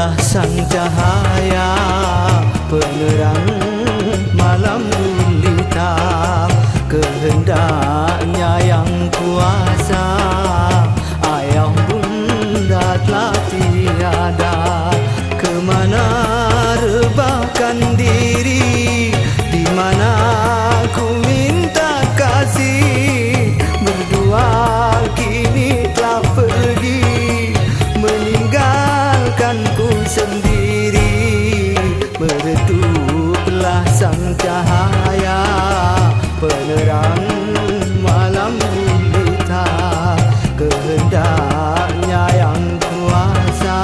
Tulah sang cahaya penerang malam gulita, kehendaknya yang kuasa, ayah bunda telah tiada. Kemana rebahkan diri, di mana ku minta kasih, berdua kini telah pergi, meninggalkanku sendiri. Mereduplah sang cahaya penerang malam gulita, kehendaknya yang kuasa,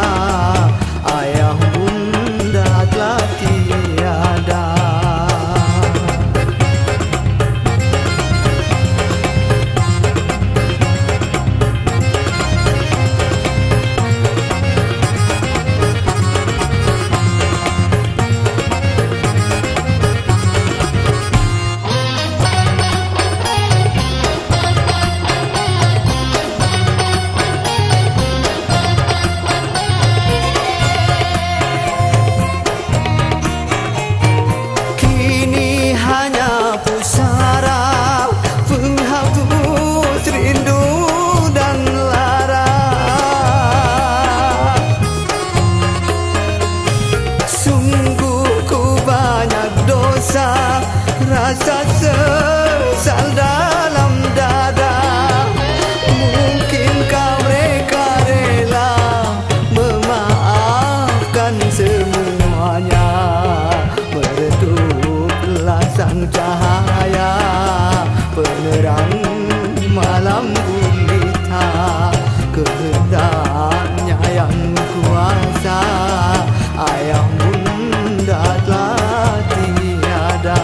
ayah bunda telah tiada. Rasa sesal dalam dada, mungkinkah mereka rela memaafkan semuanya? Mereduplah sang cahaya penerang malam gulita, kehendaknya yang kuasa, ayah bunda telah tiada.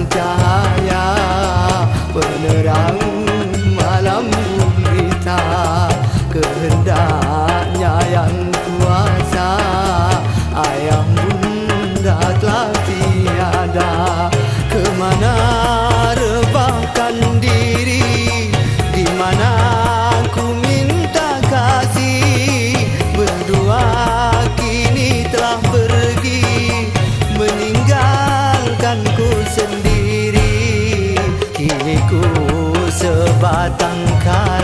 Cahaya penerang malam gulita, kehendaknya yang kuasa, ayah bunda telah tiada. Kemana rebahkan diri, di mana ku minta kasih, berdua kini telah pergi, meninggalkanku sendiri. Kini ku sebatang kayu